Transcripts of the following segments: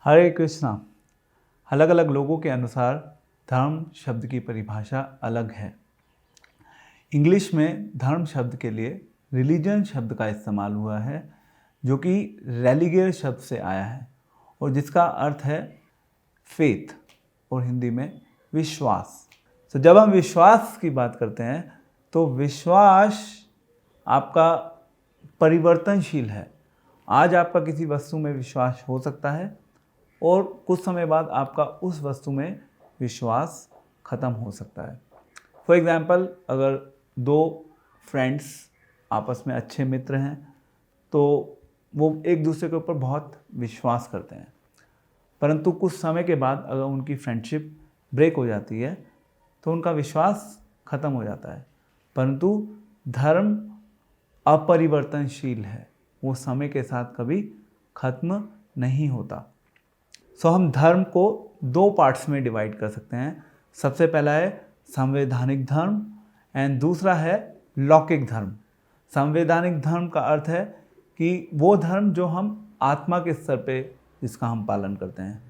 हरे कृष्णा। अलग अलग लोगों के अनुसार धर्म शब्द की परिभाषा अलग है। इंग्लिश में धर्म शब्द के लिए रिलीजन शब्द का इस्तेमाल हुआ है, जो कि रेलिगियर शब्द से आया है और जिसका अर्थ है फेथ और हिंदी में विश्वास। तो जब हम विश्वास की बात करते हैं तो विश्वास आपका परिवर्तनशील है। आज आपका किसी वस्तु में विश्वास हो सकता है और कुछ समय बाद आपका उस वस्तु में विश्वास ख़त्म हो सकता है। फॉर एग्ज़ाम्पल, अगर दो फ्रेंड्स आपस में अच्छे मित्र हैं तो वो एक दूसरे के ऊपर बहुत विश्वास करते हैं, परंतु कुछ समय के बाद अगर उनकी फ्रेंडशिप ब्रेक हो जाती है तो उनका विश्वास ख़त्म हो जाता है। परंतु धर्म अपरिवर्तनशील है, वो समय के साथ कभी ख़त्म नहीं होता। हम धर्म को दो पार्ट्स में डिवाइड कर सकते हैं। सबसे पहला है संवैधानिक धर्म एंड दूसरा है लौकिक धर्म। संवैधानिक धर्म का अर्थ है कि वो धर्म जो हम आत्मा के स्तर पे जिसका हम पालन करते हैं,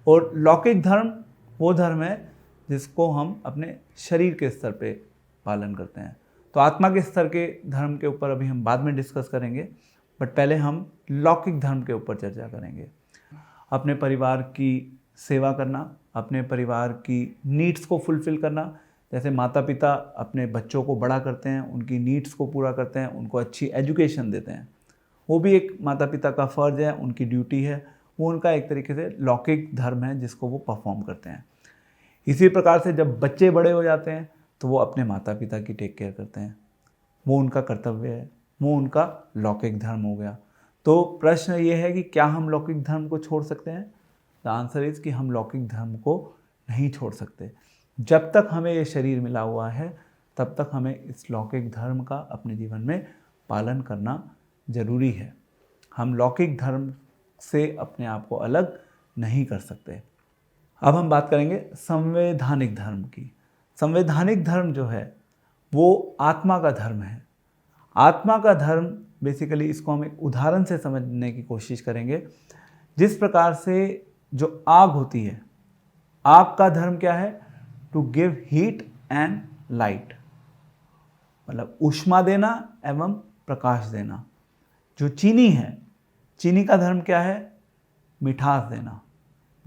और लौकिक धर्म वो धर्म है जिसको हम अपने शरीर के स्तर पे पालन करते हैं। तो आत्मा के स्तर के धर्म के ऊपर अभी हम बाद में डिस्कस करेंगे, बट पहले हम लौकिक धर्म के ऊपर चर्चा करेंगे। अपने परिवार की सेवा करना, अपने परिवार की नीड्स को फुलफ़िल करना, जैसे माता पिता अपने बच्चों को बड़ा करते हैं, उनकी नीड्स को पूरा करते हैं, उनको अच्छी एजुकेशन देते हैं, वो भी एक माता पिता का फ़र्ज़ है, उनकी ड्यूटी है, वो उनका एक तरीके से लौकिक धर्म है जिसको वो परफॉर्म करते हैं। इसी प्रकार से जब बच्चे बड़े हो जाते हैं तो वो अपने माता पिता की टेक केयर करते हैं, वो उनका कर्तव्य है, वो उनका लौकिक धर्म हो गया। तो प्रश्न ये है कि क्या हम लौकिक धर्म को छोड़ सकते हैं? द आंसर इज़ कि हम लौकिक धर्म को नहीं छोड़ सकते। जब तक हमें ये शरीर मिला हुआ है तब तक हमें इस लौकिक धर्म का अपने जीवन में पालन करना ज़रूरी है। हम लौकिक धर्म से अपने आप को अलग नहीं कर सकते। अब हम बात करेंगे संवैधानिक धर्म की। संवैधानिक धर्म जो है वो आत्मा का धर्म है। आत्मा का धर्म बेसिकली, इसको हम एक उदाहरण से समझने की कोशिश करेंगे। जिस प्रकार से जो आग होती है, आग का धर्म क्या है? To give heat and light, मतलब ऊष्मा देना एवं प्रकाश देना। जो चीनी है, चीनी का धर्म क्या है? मिठास देना।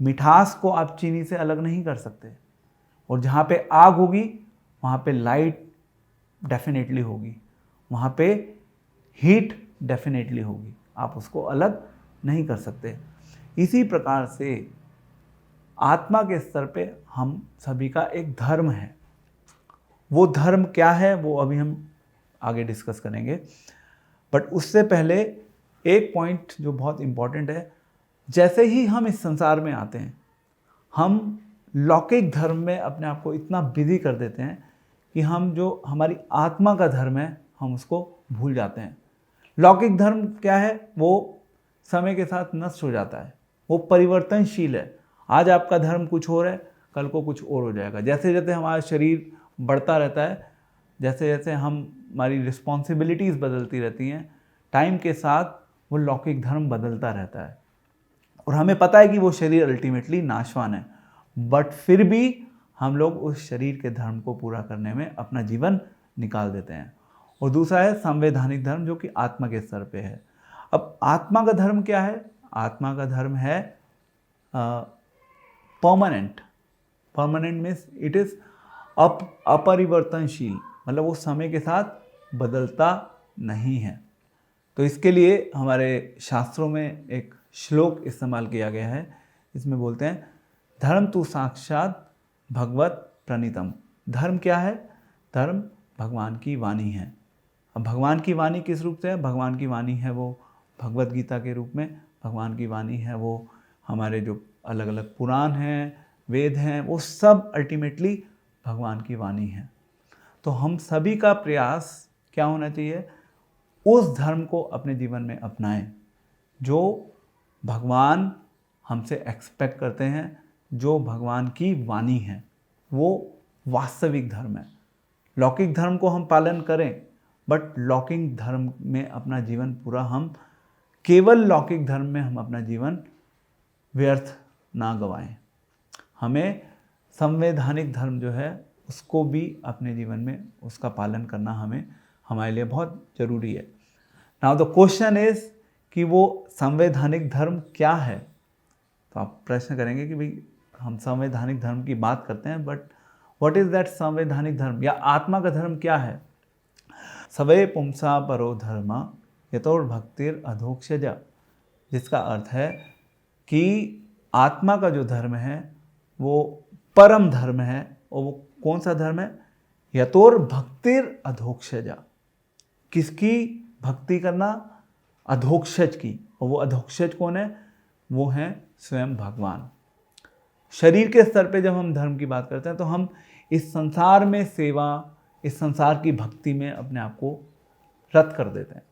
मिठास को आप चीनी से अलग नहीं कर सकते, और जहाँ पे आग होगी वहाँ पे लाइट डेफिनेटली होगी, वहाँ पे हीट डेफिनेटली होगी, आप उसको अलग नहीं कर सकते। इसी प्रकार से आत्मा के स्तर पे हम सभी का एक धर्म है। वो धर्म क्या है वो अभी हम आगे डिस्कस करेंगे, बट उससे पहले एक पॉइंट जो बहुत इम्पॉर्टेंट है। जैसे ही हम इस संसार में आते हैं, हम लौकिक धर्म में अपने आप को इतना बिजी कर देते हैं कि हम जो हमारी आत्मा का धर्म है हम उसको भूल जाते हैं। लौकिक धर्म क्या है? वो समय के साथ नष्ट हो जाता है, वो परिवर्तनशील है। आज आपका धर्म कुछ और है, कल को कुछ और हो जाएगा। जैसे जैसे हमारा शरीर बढ़ता रहता है, जैसे जैसे हमारी रिस्पॉन्सिबिलिटीज़ बदलती रहती हैं, टाइम के साथ वो लौकिक धर्म बदलता रहता है। और हमें पता है कि वो शरीर अल्टीमेटली नाशवान है, बट फिर भी हम लोग उस शरीर के धर्म को पूरा करने में अपना जीवन निकाल देते हैं। और दूसरा है संवैधानिक धर्म, जो कि आत्मा के स्तर पे है। अब आत्मा का धर्म क्या है? आत्मा का धर्म है permanent. Permanent means it is अपरिवर्तनशील, मतलब वो समय के साथ बदलता नहीं है। तो इसके लिए हमारे शास्त्रों में एक श्लोक इस्तेमाल किया गया है, इसमें बोलते हैं धर्म तु साक्षात भगवत प्रणीतम। धर्म क्या है? धर्म भगवान की वाणी है। अब भगवान की वाणी किस रूप से है? भगवान की वाणी है वो भगवत गीता के रूप में, भगवान की वाणी है वो हमारे जो अलग अलग पुराण हैं, वेद हैं, वो सब अल्टीमेटली भगवान की वाणी है। तो हम सभी का प्रयास क्या होना चाहिए? उस धर्म को अपने जीवन में अपनाएं जो भगवान हमसे एक्सपेक्ट करते हैं, जो भगवान की वाणी है, वो वास्तविक धर्म है। लौकिक धर्म को हम पालन करें, बट लौकिक धर्म में अपना जीवन पूरा हम केवल लौकिक धर्म में हम अपना जीवन व्यर्थ ना गवाएं। हमें संवैधानिक धर्म जो है उसको भी अपने जीवन में उसका पालन करना हमारे लिए बहुत ज़रूरी है। नाउ द क्वेश्चन इज कि वो संवैधानिक धर्म क्या है। तो आप प्रश्न करेंगे कि भाई हम संवैधानिक धर्म की बात करते हैं, बट व्हाट इज दैट संवैधानिक धर्म, या आत्मा का धर्म क्या है। सवै पुंसा परो धर्म यतोर भक्तिर अधोक्षज, जिसका अर्थ है कि आत्मा का जो धर्म है वो परम धर्म है। और वो कौन सा धर्म है? यतोर भक्तिर अधोक्षजा, किसकी भक्ति करना? अधोक्षज की। और वो अधोक्षज कौन है? वो है स्वयं भगवान। शरीर के स्तर पे जब हम धर्म की बात करते हैं तो हम इस संसार में सेवा, इस संसार की भक्ति में अपने आप को रत कर देते हैं।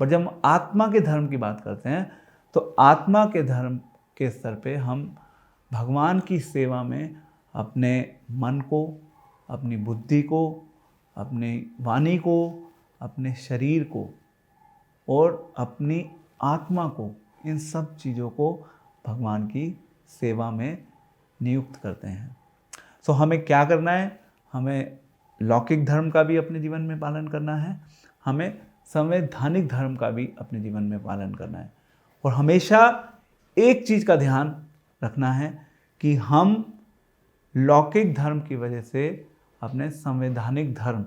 पर जब हम आत्मा के धर्म की बात करते हैं तो आत्मा के धर्म के स्तर पे हम भगवान की सेवा में अपने मन को, अपनी बुद्धि को, अपनी वाणी को, अपने शरीर को और अपनी आत्मा को, इन सब चीज़ों को भगवान की सेवा में नियुक्त करते हैं। सो हमें क्या करना है? हमें लौकिक धर्म का भी अपने जीवन में पालन करना है, हमें संवैधानिक धर्म का भी अपने जीवन में पालन करना है। और हमेशा एक चीज़ का ध्यान रखना है कि हम लौकिक धर्म की वजह से अपने संवैधानिक धर्म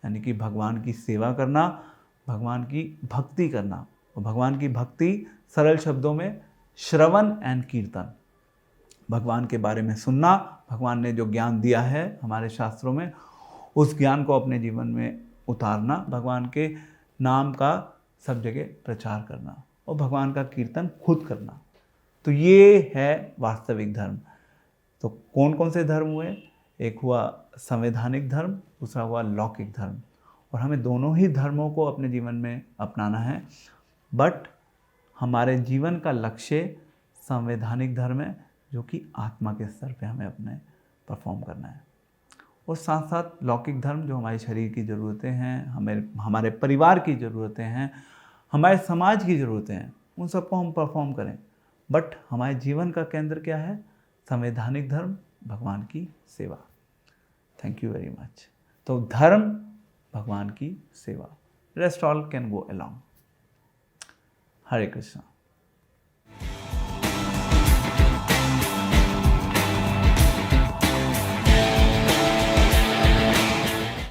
यानी कि भगवान की सेवा करना, भगवान की भक्ति करना। और भगवान की भक्ति सरल शब्दों में श्रवण एंड कीर्तन, भगवान के बारे में सुनना, भगवान ने जो ज्ञान दिया है हमारे शास्त्रों में उस ज्ञान को अपने जीवन में उतारना, भगवान के नाम का सब जगह प्रचार करना और भगवान का कीर्तन खुद करना। तो ये है वास्तविक धर्म। तो कौन कौन से धर्म हुए? एक हुआ संवैधानिक धर्म, दूसरा हुआ लौकिक धर्म। और हमें दोनों ही धर्मों को अपने जीवन में अपनाना है, बट हमारे जीवन का लक्ष्य संवैधानिक धर्म है जो कि आत्मा के स्तर पे हमें अपने परफॉर्म करना है। और साथ साथ लौकिक धर्म जो हमारे शरीर की ज़रूरतें हैं, हमारे परिवार की ज़रूरतें हैं, हमारे समाज की ज़रूरतें हैं, उन सबको हम परफॉर्म करें। बट हमारे जीवन का केंद्र क्या है? संवैधानिक धर्म, भगवान की सेवा। Thank you very much. तो धर्म, भगवान की सेवा, rest all can go along. Hare Krishna.